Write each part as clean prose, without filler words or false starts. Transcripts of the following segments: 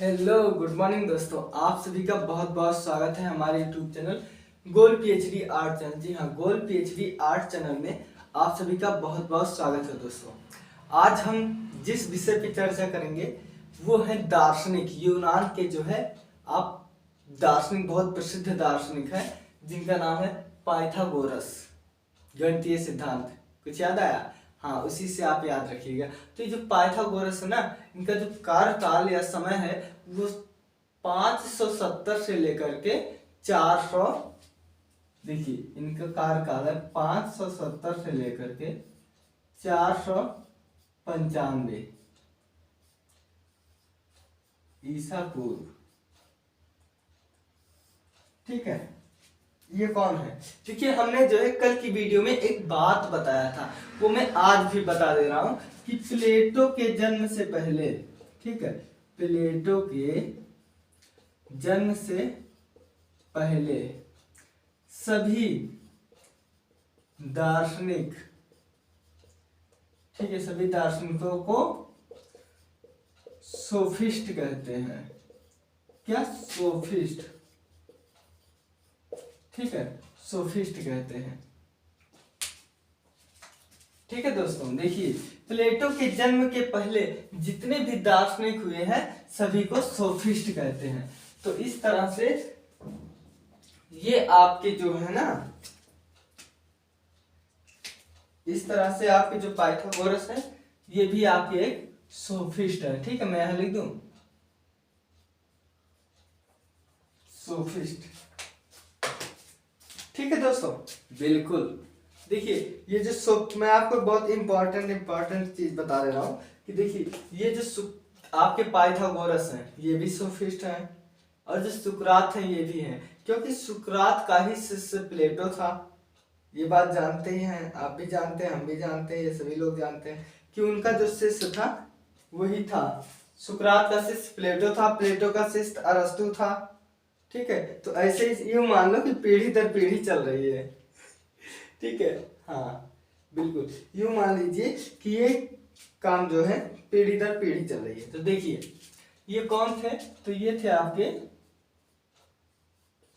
Hello good morning दोस्तों, आप सभी का बहुत बहुत स्वागत है हमारे यूट्यूब चैनल गोल पीएचडी आर्ट चैनल। जी हाँ, गोल पीएचडी आर्ट चैनल में आप सभी का बहुत बहुत स्वागत है दोस्तों। आज हम जिस विषय पे चर्चा करेंगे वो है दार्शनिक यूनान के जो है आप दार्शनिक, बहुत प्रसिद्ध दार्शनिक है जिनका नाम है पाइथागोरस। गणितीय सिद्धांत कुछ याद आया? हाँ, उसी से आप याद रखिएगा। तो ये जो पाइथागोरस है ना, इनका जो कार्यकाल या समय है वो 570 से लेकर के 400, देखिए इनका कार्यकाल है 570 से लेकर के 495 ईसा पूर्व। ठीक है, ये कौन है? क्योंकि हमने जो है कल की वीडियो में एक बात बताया था, वो मैं आज भी बता दे रहा हूं कि प्लेटो के जन्म से पहले, ठीक है, प्लेटो के जन्म से पहले सभी दार्शनिक, ठीक है, सभी दार्शनिकों को सोफिस्ट कहते हैं। क्या? सोफिस्ट। ठीक है, सोफिस्ट कहते हैं। ठीक है दोस्तों, देखिए प्लेटो के जन्म के पहले जितने भी दार्शनिक हुए हैं सभी को सोफिस्ट कहते हैं। तो इस तरह से ये आपके जो है ना, इस तरह से आपके जो पाइथागोरस है ये भी आपके एक सोफिस्ट है। ठीक है, मैं यहां लिख दूं सोफिस्ट। ठीक है दोस्तों, बिल्कुल। देखिए ये जो मैं आपको बहुत इंपॉर्टेंट चीज बता दे रहा हूं कि देखिए ये जो आपके पाइथागोरस हैं ये भी सोफिस्ट हैं, और जो सुकरात हैं ये भी हैं, क्योंकि सुकरात का ही शिष्य प्लेटो था। ये बात जानते ही हैं, आप भी जानते हैं, हम भी जानते हैं, ये सभी लोग जानते हैं कि उनका जो शिष्य था वही था। सुकरात का शिष्य प्लेटो था, प्लेटो का शिष्य अरस्तु था। ठीक है, तो ऐसे ही यूं मान लो कि पीढ़ी दर पीढ़ी चल रही है। ठीक है, हाँ बिल्कुल, यूं मान लीजिए कि ये काम जो है पीढ़ी दर पीढ़ी चल रही है। तो देखिए ये कौन थे? तो ये थे आपके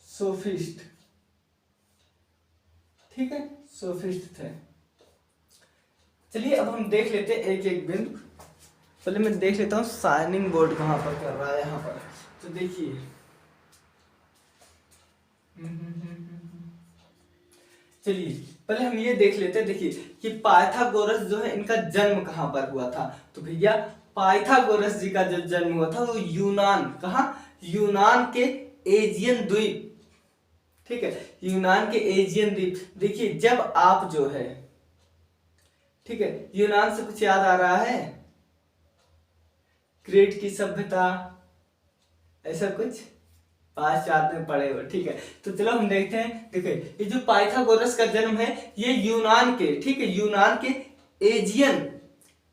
सोफिस्ट। ठीक है, सोफिस्ट थे। चलिए अब हम देख लेते हैं एक एक बिंदु। पहले मैं देख लेता हूँ साइनिंग बोर्ड कहाँ पर कर रहा है। यहाँ पर तो देखिए चलिए पहले हम ये देख लेते हैं। देखिए कि पाइथागोरस जो है इनका जन्म कहाँ पर हुआ था। तो भैया पाइथागोरस जी का जो जन्म हुआ था वो यूनान, कहाँ? यूनान के एजियन द्वीप। ठीक है, यूनान के एजियन द्वीप। देखिए जब आप जो है, ठीक है, यूनान से कुछ याद आ रहा है? क्रीट की सभ्यता, ऐसा कुछ पाश्चात्य में पढ़े हो। ठीक है, तो चलो हम देखते हैं। देखिए ये जो पाइथागोरस का जन्म है ये यूनान के, ठीक है, यूनान के एजियन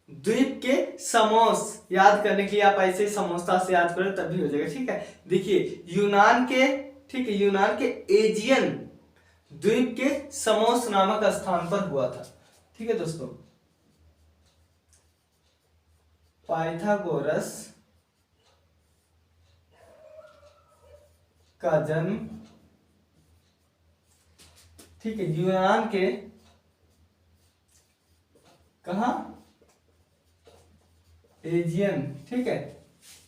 द्वीप के समोस, याद करने के लिए आप ऐसे समोसा से याद करो तभी हो जाएगा। ठीक है, देखिए यूनान के, ठीक है, यूनान के एजियन द्वीप के समोस नामक स्थान पर हुआ था। ठीक है दोस्तों, पाइथागोरस का जन्म, ठीक है, यूनान के कहा? एजियन। ठीक है,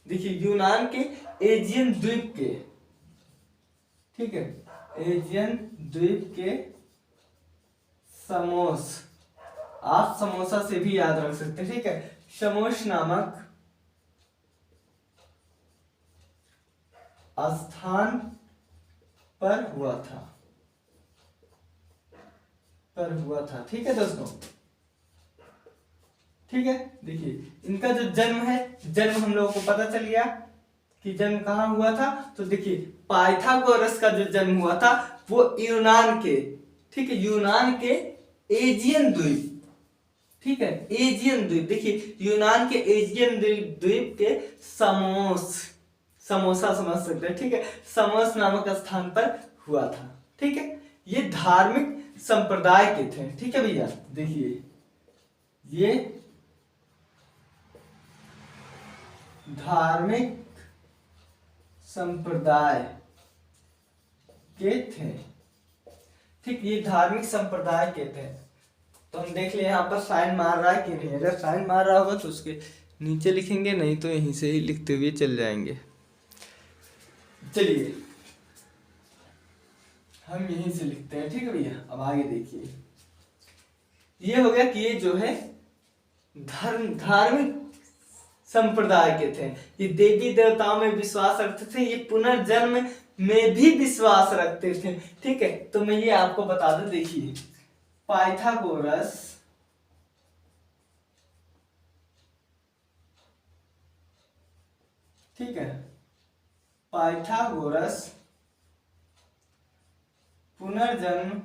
देखिए यूनान के एजियन द्वीप के, ठीक है, एजियन द्वीप के समोस, आप समोसा से भी याद रख सकते हैं। ठीक है, समोस नामक स्थान पर हुआ था, ठीक है दोस्तों। ठीक है, देखिए इनका जो जन्म है, जन्म हम लोगों को पता चल गया कि जन्म कहाँ हुआ था। तो देखिए पाइथागोरस का जो जन्म हुआ था वो यूनान के, ठीक है, यूनान के एजियन द्वीप, ठीक है, एजियन द्वीप। देखिए यूनान के एजियन द्वीप के समोसा समझ सकते हैं। ठीक है, समोस नामक स्थान पर हुआ था। ठीक है, ये धार्मिक संप्रदाय के थे। ठीक है भैया, देखिए ये धार्मिक संप्रदाय के थे। ठीक, ये धार्मिक संप्रदाय के थे। तो हम देख ले यहाँ पर साइन मार रहा है कि नहीं। अगर साइन मार रहा होगा तो उसके नीचे लिखेंगे, नहीं तो यहीं से ही लिखते हुए चल जाएंगे। चलिए हम यहीं से लिखते हैं। ठीक है भैया, अब आगे देखिए। ये हो गया कि ये जो है धार्मिक संप्रदाय के थे। ये देवी देवताओं में विश्वास रखते थे, ये पुनर्जन्म में भी विश्वास रखते थे। ठीक है, तो मैं ये आपको बता दूं। देखिए पाइथागोरस ठीक है, पाइथागोरस पुनर्जन्म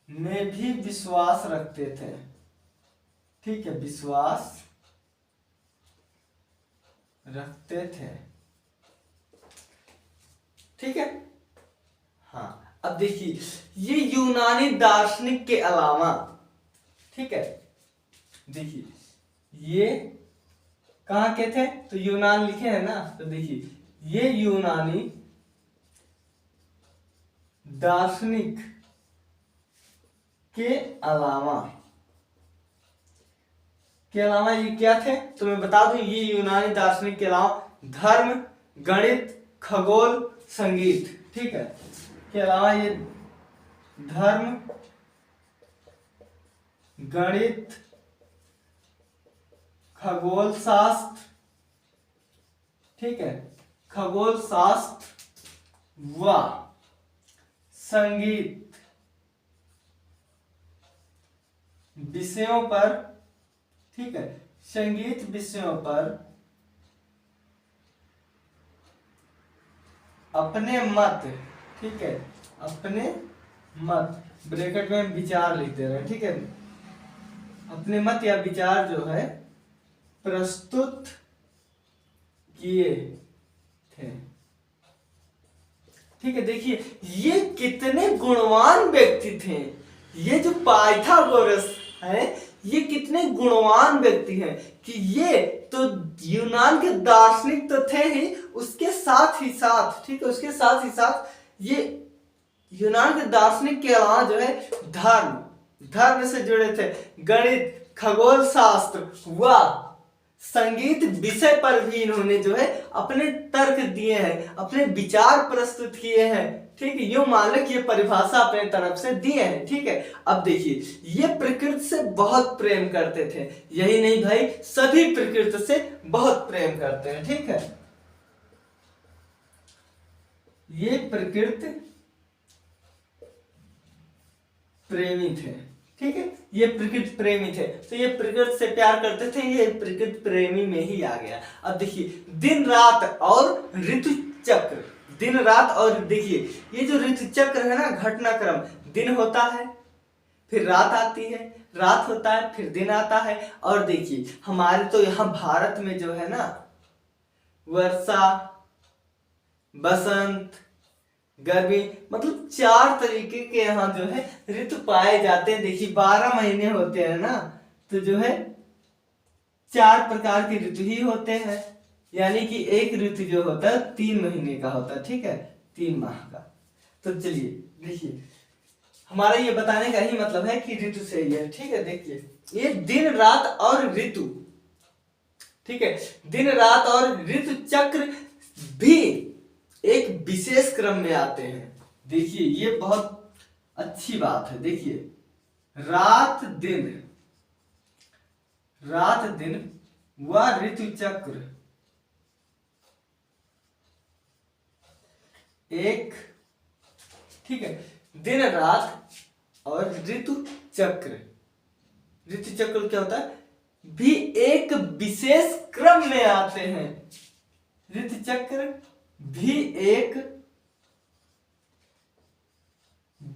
में भी विश्वास रखते थे। ठीक है, विश्वास रखते थे। ठीक है, हाँ अब देखिए ये यूनानी दार्शनिक के अलावा, ठीक है, देखिए ये कहाँ के थे, तो यूनान लिखे हैं ना, तो देखिए ये यूनानी दार्शनिक के अलावा ये क्या थे, तो मैं बता दूं ये यूनानी दार्शनिक के अलावा धर्म, गणित, खगोल, संगीत, ठीक है, के अलावा ये धर्म, गणित, खगोल शास्त्र, ठीक है, खगोल शास्त्र व संगीत विषयों पर, ठीक है, संगीत विषयों पर अपने मत, ठीक है, अपने मत, ब्रैकेट में विचार लिख दे रहे हैं, ठीक है, अपने मत या विचार जो है प्रस्तुत किए थे। ठीक है, देखिए ये कितने गुणवान व्यक्ति थे। ये जो पाइथागोरस है ये कितने गुणवान व्यक्ति हैं कि ये तो यूनान के दार्शनिक तो थे ही, उसके साथ ही साथ, ठीक है, उसके साथ ही साथ ये यूनान के दार्शनिक के अलावा जो है धर्म से जुड़े थे, गणित, खगोल शास्त्र व संगीत विषय पर भी इन्होंने जो है अपने तर्क दिए हैं, अपने विचार प्रस्तुत किए हैं। ठीक है, यूं मान लो कि ये परिभाषा अपने तरफ से दिए हैं। ठीक है, अब देखिए ये प्रकृति से बहुत प्रेम करते थे, यही नहीं भाई सभी प्रकृति से बहुत प्रेम करते हैं। ठीक है, ये प्रकृति प्रेमी थे। ठीक है, ये प्रकृति प्रेमी थे, तो ये प्रकृति से प्यार करते थे, ये प्रकृति प्रेमी में ही आ गया। अब देखिए दिन रात और ऋतु चक्र, दिन रात, और देखिए ये जो ऋतु चक्र है ना, घटनाक्रम, दिन होता है फिर रात आती है, रात होता है फिर दिन आता है। और देखिए हमारे तो यहाँ भारत में जो है ना वर्षा, बसंत, गर्मी, मतलब 4 तरीके के यहाँ जो है ऋतु पाए जाते हैं। देखिए 12 महीने होते हैं ना, तो जो है 4 प्रकार के ऋतु ही होते हैं, यानी कि एक ऋतु जो होता है 3 महीने का होता है। ठीक है, 3 माह का। तो चलिए देखिए हमारा ये बताने का ही मतलब है कि ऋतु से ही है। ठीक है, देखिए ये दिन रात और ऋतु, ठीक है, दिन रात और ऋतु चक्र भी एक विशेष क्रम में आते हैं। देखिए ये बहुत अच्छी बात है। देखिए रात दिन व ऋतु चक्र एक, ठीक है, दिन रात और ऋतु चक्र क्या होता है, भी एक विशेष क्रम में आते हैं। ऋतु चक्र भी एक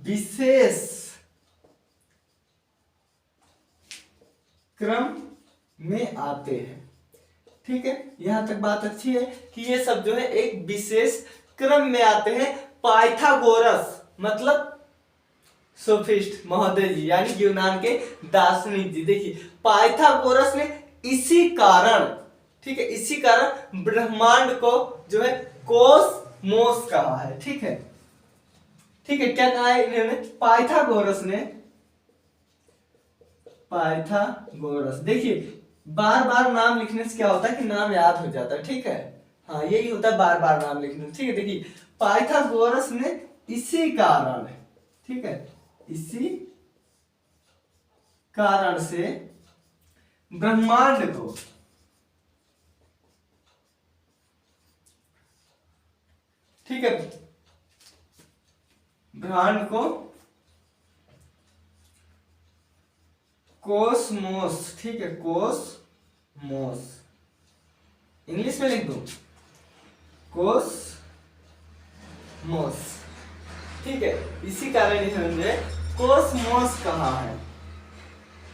विशेष क्रम में आते हैं। ठीक है, यहां तक बात अच्छी है कि ये सब जो है एक विशेष क्रम में आते हैं। पाइथागोरस मतलब सोफिस्ट महोदय जी, यानी यूनान के दार्शनिक जी, देखिए पाइथागोरस ने इसी कारण ठीक है, इसी कारण ब्रह्मांड को जो है कोसमोस कहा है। ठीक है, ठीक है, क्या कहा है इन्होंने, पाइथागोरस ने, पाइथागोरस, देखिए बार बार नाम लिखने से क्या होता है कि नाम याद हो जाता है। ठीक है, हाँ यही होता है बार बार नाम लिखने से। ठीक है, देखिए पाइथागोरस ने इसी कारण, ठीक है, इसी कारण से ब्रह्मांड को, ठीक है, ब्रह्मांड को कोसमोस, ठीक है, कोसमोस, इंग्लिश में लिख दो कोसमोस। ठीक है, इसी कारण इन्होंने कोसमोस कहा है।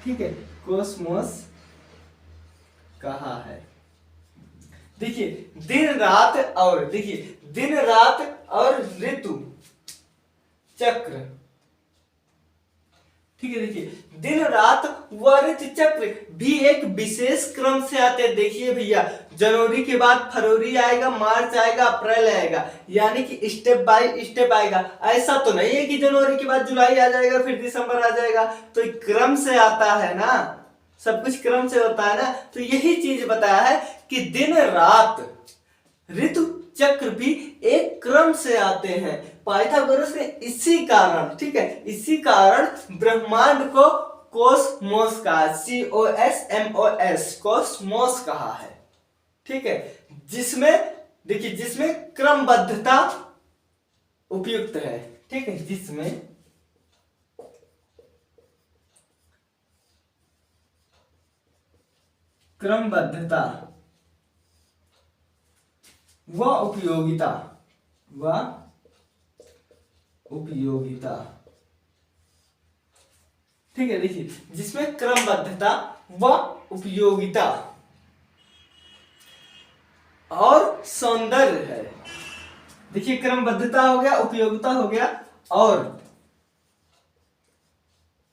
ठीक है, कोसमोस कहा है। देखिए दिन रात और, देखिए दिन रात और ऋतु चक्र, ठीक है, देखिए दिन रात व ऋतु चक्र भी एक विशेष क्रम से आते हैं। देखिए भैया, जनवरी के बाद फरवरी आएगा, मार्च आएगा, अप्रैल आएगा, यानी कि स्टेप बाय स्टेप आएगा। ऐसा तो नहीं है कि जनवरी के बाद जुलाई आ जाएगा फिर दिसंबर आ जाएगा, तो एक क्रम से आता है ना, सब कुछ क्रम से होता है ना। तो यही चीज बताया है कि दिन रात ऋतु चक्र भी एक क्रम से आते हैं। पाइथागोरस ने इसी कारण, ठीक है, इसी कारण ब्रह्मांड को कोसमोस कहा, COSMOS, कोसमोस कहा है। ठीक है, जिसमें देखिए, जिसमें क्रमबद्धता उपयुक्त है। ठीक है, जिसमें क्रमबद्धता व उपयोगिता, ठीक है, देखिए जिसमें क्रमबद्धता व उपयोगिता और सौंदर्य है। देखिए क्रमबद्धता हो गया, उपयोगिता हो गया, और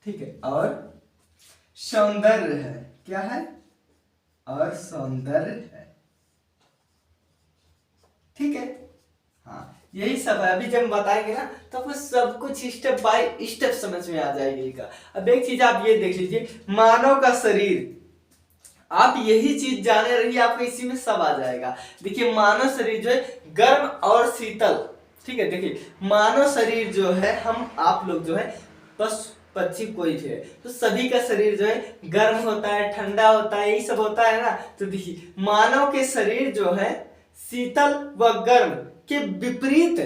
ठीक है, और सौंदर्य है। क्या है? और सौंदर्य है। ठीक है, हाँ यही सब है। अभी जब बताएंगे ना तो आपको सब कुछ स्टेप बाय स्टेप समझ में आ जाएगा। अब एक चीज आप ये देख लीजिए, मानव का शरीर, आप यही चीज जाने रहिए, आपको इसी में सब आ जाएगा। देखिए मानव शरीर जो है गर्म और शीतल, ठीक है, देखिए मानव शरीर जो है, हम आप लोग जो है बस पक्षी कोई भी है तो सभी का शरीर जो है गर्म होता है, ठंडा होता है, यही सब होता है ना। तो देखिए मानव के शरीर जो है शीतल व गर्म के विपरीत,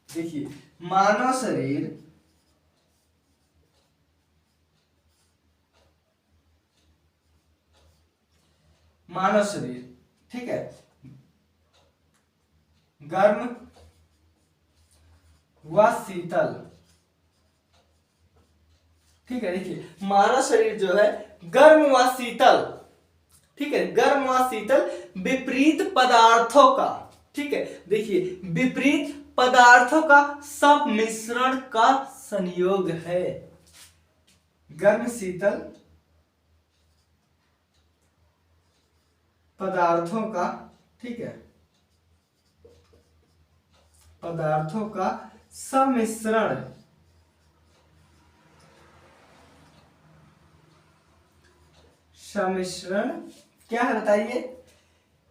देखिए मानव शरीर ठीक है गर्म व शीतल, ठीक है, देखिए मानव शरीर जो है गर्म व शीतल, ठीक है, गर्म व शीतल विपरीत पदार्थों का, ठीक है, देखिए विपरीत पदार्थों का सब मिश्रण का संयोग है। गर्म शीतल पदार्थों का, ठीक है, पदार्थों का सम्मिश्रण, सम्मिश्रण क्या है बताइए?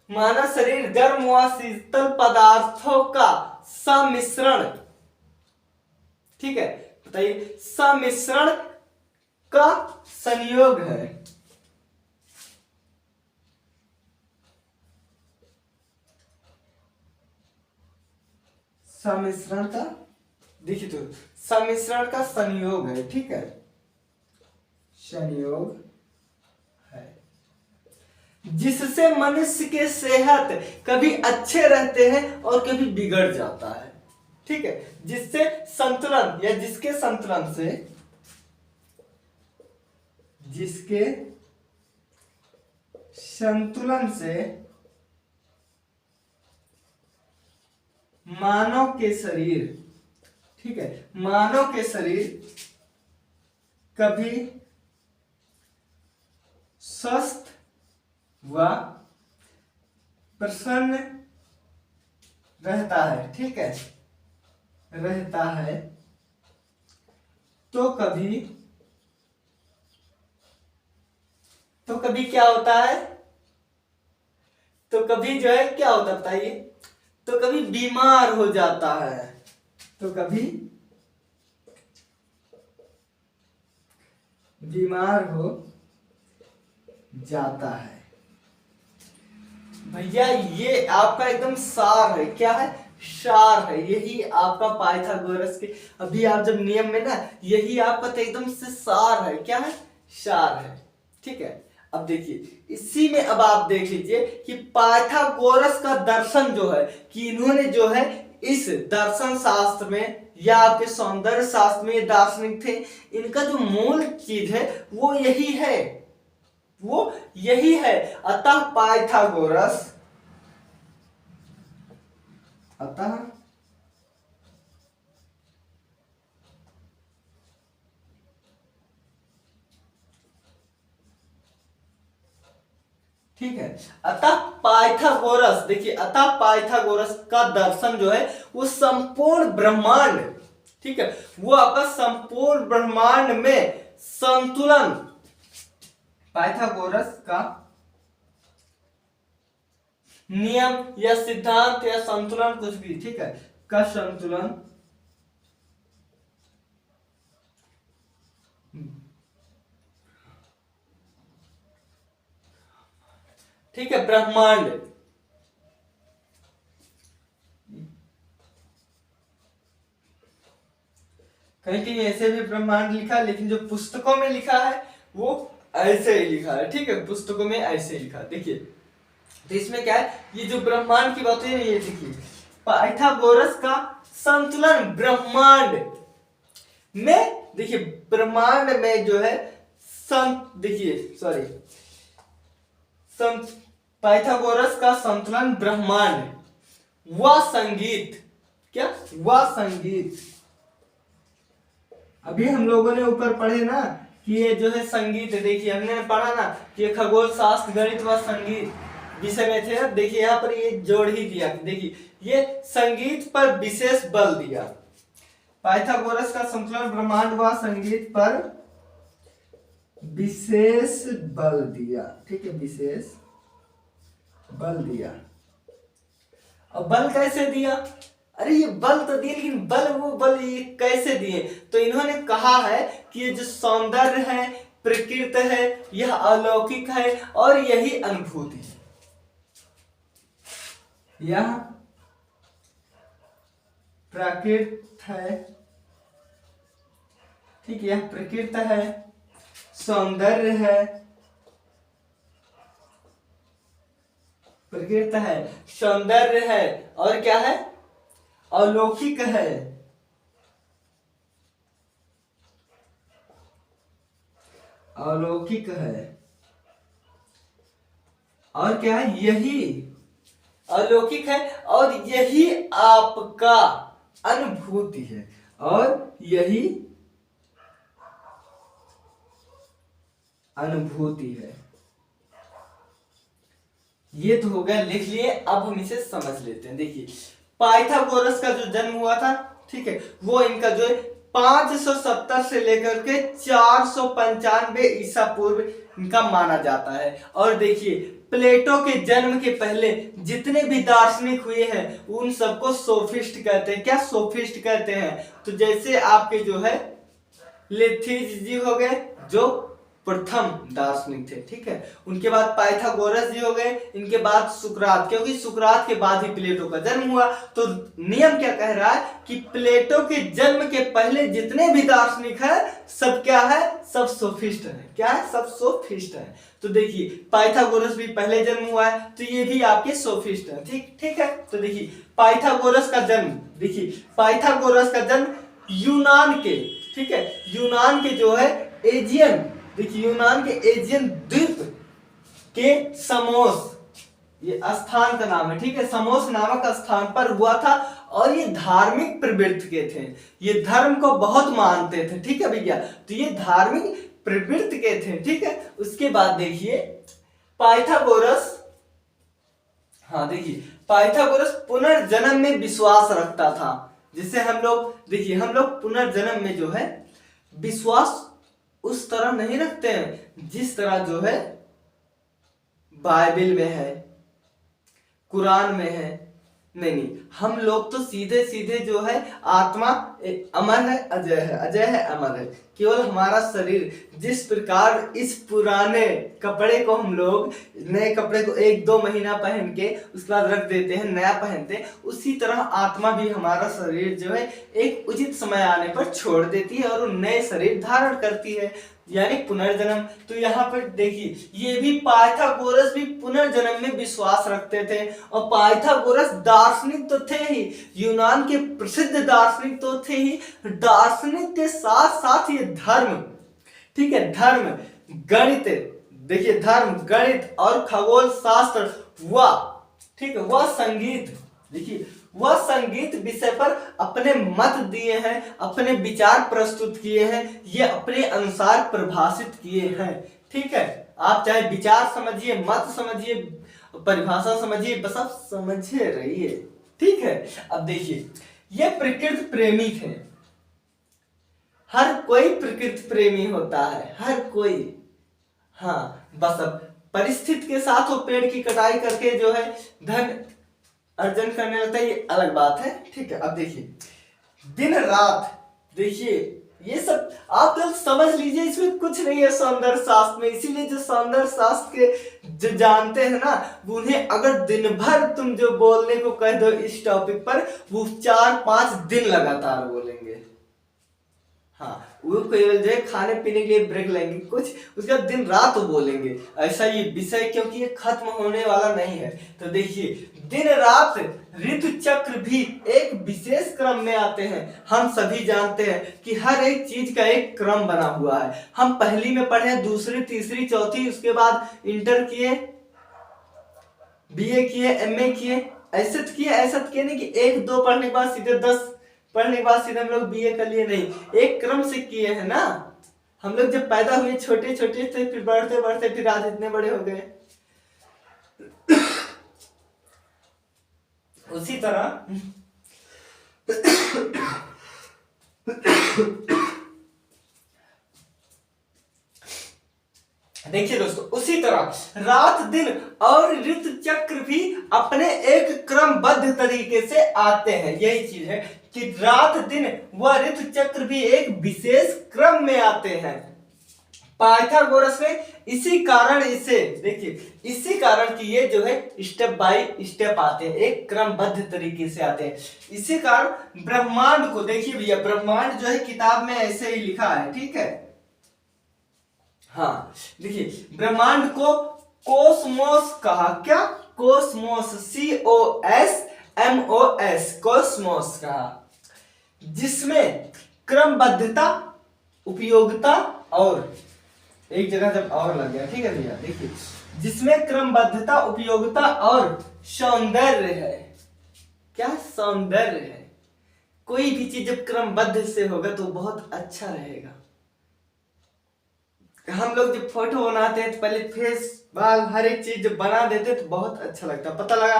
मानव शरीर गर्म व शीतल पदार्थों का सम्मिश्रण, ठीक है, बताइए, सम्मिश्रण का संयोग है। सम्मिश्रण का, देखिए तो सम्मिश्रण का संयोग है, ठीक है, संयोग है, जिससे मनुष्य के सेहत कभी अच्छे रहते हैं और कभी बिगड़ जाता है। ठीक है, जिससे संतुलन या जिसके संतुलन से, जिसके संतुलन से मानव के शरीर, ठीक है, मानव के शरीर कभी स्वस्थ व प्रसन्न रहता है, ठीक है, रहता है, तो कभी क्या होता है, तो कभी जो है क्या होता है बताइए, तो कभी बीमार हो जाता है, तो कभी बीमार हो जाता है। भैया ये आपका एकदम सार है, क्या है, सार है, यही आपका पाइथागोरस के, अभी आप जब नियम में ना, यही आपका तो एकदम से सार है, क्या है, सार है, ठीक है। अब देखिए इसी में अब आप देख लीजिए कि पाइथागोरस का दर्शन जो है, कि इन्होंने जो है इस दर्शन शास्त्र में या आपके सौंदर्य शास्त्र में ये दार्शनिक थे, इनका जो मूल चीज है वो यही है, वो यही है। अतः पाइथागोरस, अतः ठीक है, अतः पाइथागोरस, देखिए अतः पाइथागोरस का दर्शन जो है वो संपूर्ण ब्रह्मांड, ठीक है, वो आपका संपूर्ण ब्रह्मांड में संतुलन, पाइथागोरस का नियम या सिद्धांत या संतुलन कुछ भी, ठीक है, का संतुलन ठीक है, ब्रह्मांड, कहीं कहीं ऐसे भी ब्रह्मांड लिखा है, लेकिन जो पुस्तकों में लिखा है वो ऐसे ही लिखा है, ठीक है, पुस्तकों में ऐसे लिखा है। देखिए तो इसमें क्या है, ये जो ब्रह्मांड की बात है ये देखिए, पाइथागोरस का संतुलन ब्रह्मांड में, देखिए ब्रह्मांड में जो है देखिए सॉरी, पाइथागोरस का संतुलन ब्रह्मांड व संगीत, क्या, व संगीत, अभी हम लोगों ने ऊपर पढ़े ना कि ये जो है संगीत है, देखिए हमने पढ़ा ना कि ये खगोल शास्त्र गणित व संगीत विषय में थे, देखिए यहाँ पर ये जोड़ ही दिया, देखिए ये संगीत पर विशेष बल दिया, पाइथागोरस का संतुलन ब्रह्मांड व संगीत पर विशेष बल दिया, ठीक है, विशेष बल दिया। अब बल कैसे दिया, अरे ये बल तो दिए, लेकिन बल वो बल ये कैसे दिए, तो इन्होंने कहा है कि ये जो सौंदर्य है, प्रकृति है, यह अलौकिक है और यही अनुभूति है, यह प्राकृत है, ठीक है, यह प्रकृति है, सौंदर्य है, प्रकृति है, सौंदर्य है और क्या है, अलौकिक है, अलौकिक है और क्या है, यही अलौकिक है और यही आपका अनुभूति है, और यही अनुभूति है। ये तो हो गया, लिख लिए, अब हम इसे समझ लेते हैं। देखिए पाइथागोरस का जो जन्म हुआ था, ठीक है, वो इनका जो है 570 से लेकर के 495 ईसा पूर्व इनका माना जाता है। और देखिए प्लेटो के जन्म के पहले जितने भी दार्शनिक हुए हैं उन सबको सोफिस्ट कहते हैं। क्या सोफिस्ट कहते हैं? तो जैसे आपके जो है लिथियस जी हो गए जो प्रथम दार्शनिक थे, ठीक है, उनके बाद पाइथागोरस जी हो गए, इनके बाद सुकरात, क्योंकि सुकरात के बाद ही प्लेटो का जन्म हुआ। तो नियम क्या कह रहा है कि प्लेटो के जन्म के पहले जितने भी दार्शनिक है सब क्या है, सब सोफिस्ट है। क्या है? सब सोफिस्ट है। तो देखिए पाइथागोरस भी पहले जन्म हुआ है तो ये भी आपके सोफिस्ट है। ठीक है। तो देखिए पाइथागोरस का जन्म, देखिए पाइथागोरस का जन्म यूनान के, ठीक है, यूनान के जो है एजियन, देखिए यूनान के एजियन द्वीप के समोस, ये स्थान का नाम है, ठीक है, समोस नामक स्थान पर हुआ था। और ये धार्मिक प्रवृत्ति के थे, ये धर्म को बहुत मानते थे, ठीक है भैया। तो ये धार्मिक प्रवृत्ति के थे, ठीक है। उसके बाद देखिए पाइथागोरस, हाँ देखिए, पाइथागोरस पुनर्जन्म में विश्वास रखता था। जिससे हम लोग देखिए, हम लोग पुनर्जन्म में जो है विश्वास उस तरह नहीं रखते हैं जिस तरह जो है बाइबल में है, कुरान में है। नहीं नहीं, हम लोग तो सीधे सीधे जो है आत्मा अमर है, अजय है, अजय है, अमर है। केवल हमारा शरीर जिस प्रकार इस पुराने कपड़े को हम लोग नए कपड़े को 1-2 महीना पहन के उसके बाद रख देते हैं, नया पहनते हैं, उसी तरह आत्मा भी हमारा शरीर जो है एक उचित समय आने पर छोड़ देती है और वो नए शरीर धारण करती है, यानी पुनर्जन्म। तो यहाँ पर देखिए, ये भी पाइथागोरस भी पुनर्जन्म में विश्वास रखते थे। और पाइथागोरस दार्शनिक तो थे ही, यूनान के प्रसिद्ध दार्शनिक तो थे ही, दार्शनिक के साथ साथ ये धर्म, ठीक है, धर्म, गणित, देखिए धर्म, गणित और खगोल शास्त्र, व ठीक है, वह संगीत, देखिए वह संगीत विषय पर अपने मत दिए हैं, अपने विचार प्रस्तुत किए हैं, ये अपने अनुसार परिभाषित किए हैं। ठीक है, आप चाहे विचार समझिए, मत समझिए, परिभाषा समझिए, बस आप समझे रहिए। ठीक है, अब देखिए, ये प्रकृति प्रेमी थे। हर कोई प्रकृति प्रेमी होता है, हर कोई। हाँ, बस अब परिस्थिति के साथ वो पेड़ की कटाई करके जो है धन अर्जन करने लगता है, ये अलग बात है। ठीक है, अब देखिए, दिन रात, देखिए ये सब आप लोग समझ लीजिए, इसमें कुछ नहीं है सौंदर्य शास्त्र में। इसीलिए जो सौंदर्य शास्त्र के जो जानते हैं ना, उन्हें अगर दिन भर तुम जो बोलने को कह दो इस टॉपिक पर, वो 4-5 दिन लगातार बोलेंगे। हाँ, वो केवल जो है खाने पीने के लिए ब्रेक लेंगे कुछ, उसके बाद दिन रात बोलेंगे। ऐसा ये विषय, क्योंकि ये खत्म होने वाला नहीं है। तो देखिए, दिन रात ऋतु चक्र भी एक विशेष क्रम में आते हैं। हम सभी जानते हैं कि हर एक चीज का एक क्रम बना हुआ है। हम पहली में पढ़े, दूसरी, तीसरी, चौथी, उसके बाद इंटर किए, बीए किए, एमए किए, ऐसा किए नहीं कि 1-2 पढ़ने के बाद सीधे 10 पढ़ने के बाद सीधे हम लोग बीए कर लिए, नहीं, एक क्रम से किए हैं ना। हम लोग जब पैदा हुए छोटे छोटे थे, फिर बढ़ते बढ़ते फिर आज इतने बड़े हो गए। उसी तरह देखिए दोस्तों, उसी तरह रात दिन और ऋतु चक्र भी अपने एक क्रमबद्ध तरीके से आते हैं। यही चीज है कि रात दिन व ऋतु चक्र भी एक विशेष क्रम में आते हैं। पाइथागोरस ने इसी कारण इसे, देखिए इसी कारण कि ये जो है स्टेप बाय स्टेप आते हैं, एक क्रमबद्ध तरीके से आते हैं। इसी कारण ब्रह्मांड को, देखिए भैया, ब्रह्मांड जो है किताब में ऐसे ही लिखा है। ठीक है, हाँ देखिए, ब्रह्मांड को कोस्मोस कहा। क्या? कोस्मोस, COSMOS, कोस्मोस कहा, जिसमें क्रमबद्धता, उपयोगिता और एक जगह जब और लग गया, ठीक है भैया, देखिए, जिसमें क्रमबद्धता, उपयोगिता और सौंदर्य है। क्या? सौंदर्य है। कोई भी चीज जब क्रमबद्ध से होगा तो बहुत अच्छा रहेगा। हम लोग जब फोटो बनाते हैं तो पहले फेस, बाल, हर एक चीज जब बना देते हैं तो बहुत अच्छा लगता है। पता लगा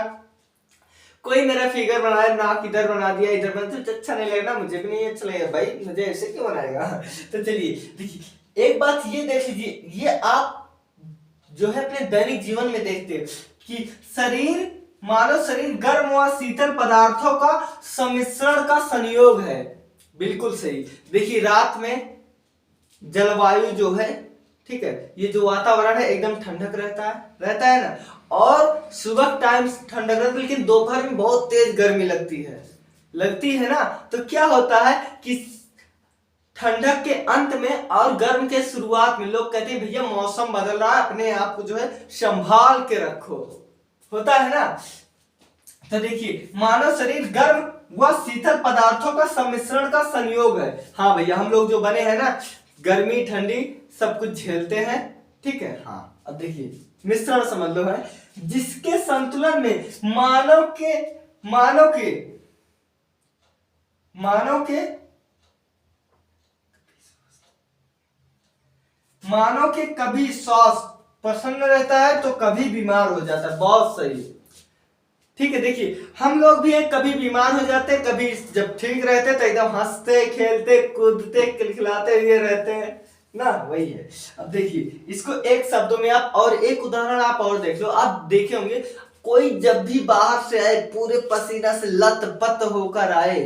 कोई मेरा फिगर बनाया, नाक इधर बना दिया, इधर बना, तो अच्छा नहीं लगेगा ना, मुझे भी नहीं अच्छा लगेगा, भाई मुझे ऐसे क्यों बनाएगा। तो चलिए देखिए, एक बात ये देख लीजिए, ये आप जो है अपने दैनिक जीवन में देखते हैं कि शरीर, मानव शरीर गर्म व शीतल पदार्थों का सम्मिश्रण का संयोग है। बिल्कुल सही। देखिए, रात में जलवायु जो है, ठीक है, ये जो वातावरण है एकदम ठंडक रहता है ना, और सुबह टाइम ठंडक रहता है, लेकिन दोपहर में बहुत तेज गर्मी लगती है ना। तो क्या होता है कि ठंडक के अंत में और गर्म के शुरुआत में लोग कहते हैं भैया मौसम बदल रहा है, अपने आप को जो है संभाल के रखो, होता है ना। तो देखिए, मानव शरीर गर्म व शीतल पदार्थों का सम्मिश्रण का संयोग है। हाँ भैया, हम लोग जो बने हैं ना, गर्मी ठंडी सब कुछ झेलते हैं। ठीक है, हाँ, अब देखिए मिश्रण समझ लो है, जिसके संतुलन में मानव के कभी स्वास्थ्य प्रसन्न रहता है तो कभी बीमार हो जाता है। बहुत सही। ठीक है। देखिए हम लोग भी कभी बीमार हो जाते, कभी जब ठीक रहते तो एकदम हंसते खेलते कूदते खिलखिलाते हुए रहते हैं ना, वही है। अब देखिए इसको एक शब्दों में आप, और एक उदाहरण आप और देख लो, आप देखे होंगे कोई जब भी बाहर से आए पूरे पसीना से लथपथ होकर आए,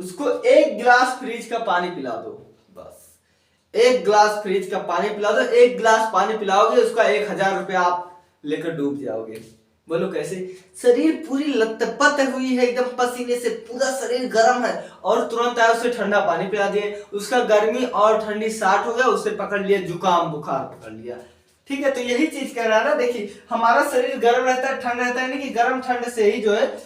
उसको एक गिलास फ्रिज का पानी पिला दो, बस एक गिलास फ्रिज का पानी पिला दो, एक गिलास पानी पिलाओगे उसका 1000 रुपया आप लेकर डूब जाओगे। बोलो कैसे? शरीर पूरी लथपथ हुई है एकदम पसीने से, पूरा शरीर गर्म है, और तुरंत आया उसे ठंडा पानी पिला दिए, उसका गर्मी और ठंडी साठ हो गया, उसे पकड़ लिया जुकाम बुखार पकड़ लिया। ठीक है, तो यही चीज कह रहा है ना। देखिए हमारा शरीर गर्म रहता है ठंड रहता है, नहीं कि गर्म ठंड से ही जो है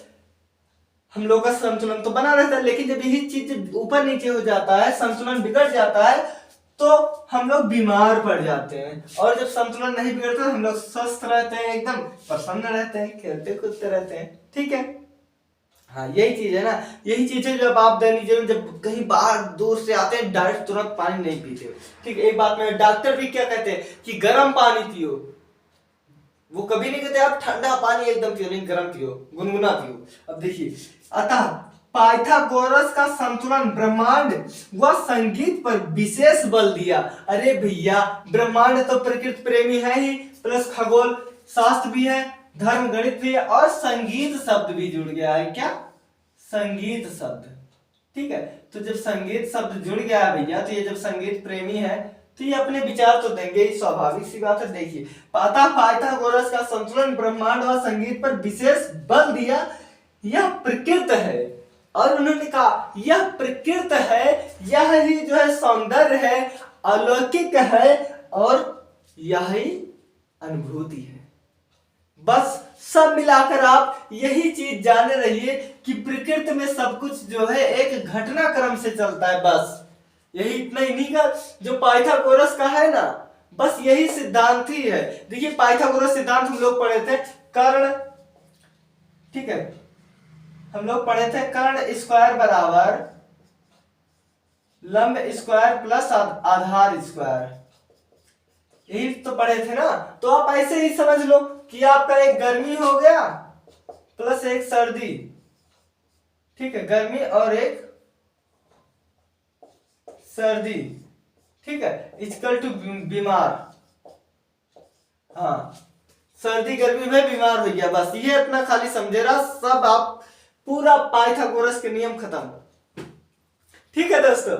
हम लोग का संतुलन तो बना रहता है, लेकिन जब यही चीज ऊपर नीचे हो जाता है, संतुलन बिगड़ जाता है, तो हम लोग बीमार पड़ जाते हैं। और जब संतुलन नहीं बिगड़ता हम लोग स्वस्थ रहते हैं, एकदम प्रसन्न रहते हैं, खेलते कूदते रहते हैं। ठीक है, हाँ यही चीज है ना, यही चीज है जब आप दैनिक जीवन जब कहीं बाहर दूर से आते हैं डायरेक्ट तुरंत पानी नहीं पीते। ठीक है, एक बात में डॉक्टर भी क्या कहते हैं कि गर्म पानी पियो, वो कभी नहीं कहते आप ठंडा पानी एकदम पियो, नहीं गर्म पियो, गुनगुना पियो। अब देखिए, अतः पाइथागोरस का संतुलन ब्रह्मांड व संगीत पर विशेष बल दिया। अरे भैया ब्रह्मांड तो प्रकृति प्रेमी है ही, प्लस खगोल शास्त्र भी है, धर्म गणित भी है, और संगीत शब्द भी जुड़ गया है। क्या? संगीत शब्द। ठीक है, तो जब संगीत शब्द जुड़ गया है भैया, तो ये जब संगीत प्रेमी है तो ये अपने विचार तो देंगे ही, स्वाभाविक सी बात है। देखिए पाइथागोरस का संतुलन ब्रह्मांड व संगीत पर विशेष बल दिया, यह प्रकृति है। और उन्होंने कहा यह प्रकृति है, यह ही जो है सौंदर्य है, अलौकिक है, और यह ही अनुभूति है। बस सब मिलाकर आप यही चीज जाने रहिए कि प्रकृति में सब कुछ जो है एक घटनाक्रम से चलता है। बस यही इतना इन्हीं का जो पाइथागोरस का है ना, बस यही सिद्धांत ही है। देखिए पाइथागोरस सिद्धांत हम लोग पढ़े थे, कर्ण, ठीक है, हम लोग पढ़े थे कर्ण स्क्वायर बराबर लंब स्क्वायर प्लस आधार स्क्वायर, यही तो पढ़े थे ना। तो आप ऐसे ही समझ लो कि आपका एक गर्मी हो गया प्लस एक सर्दी, ठीक है, गर्मी और एक सर्दी, ठीक है, इक्वल टू बीमार। हाँ, सर्दी गर्मी में बीमार हो गया, बस ये इतना खाली समझे रहा, सब आप पूरा पाइथागोरस के नियम खत्म। ठीक है दोस्तों,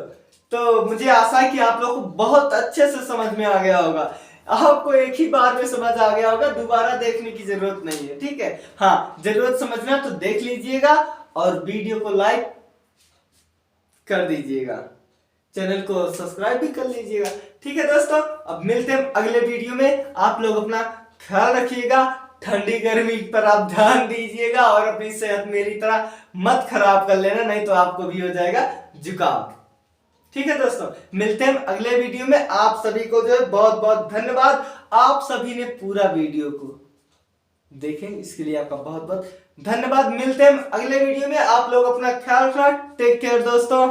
तो मुझे आशा है कि आप लोग को बहुत अच्छे से समझ में आ गया होगा। आपको एक ही बार में समझ आ गया होगा, दोबारा देखने की जरूरत नहीं है। ठीक है, हाँ जरूरत समझना तो देख लीजिएगा, और वीडियो को लाइक कर दीजिएगा, चैनल को सब्सक्राइब भी कर लीजिएगा। ठीक है दोस्तों, अब मिलते हैं अगले वीडियो में। आप लोग अपना ख्याल रखिएगा, ठंडी गर्मी पर आप ध्यान दीजिएगा, और अपनी सेहत मेरी तरह मत खराब कर लेना, नहीं तो आपको भी हो जाएगा जुकाम। ठीक है दोस्तों, मिलते हैं अगले वीडियो में। आप सभी को जो है बहुत बहुत धन्यवाद, आप सभी ने पूरा वीडियो को देखें, इसके लिए आपका बहुत बहुत धन्यवाद। मिलते हैं अगले वीडियो में, आप लोग अपना ख्याल रखना, टेक केयर दोस्तों।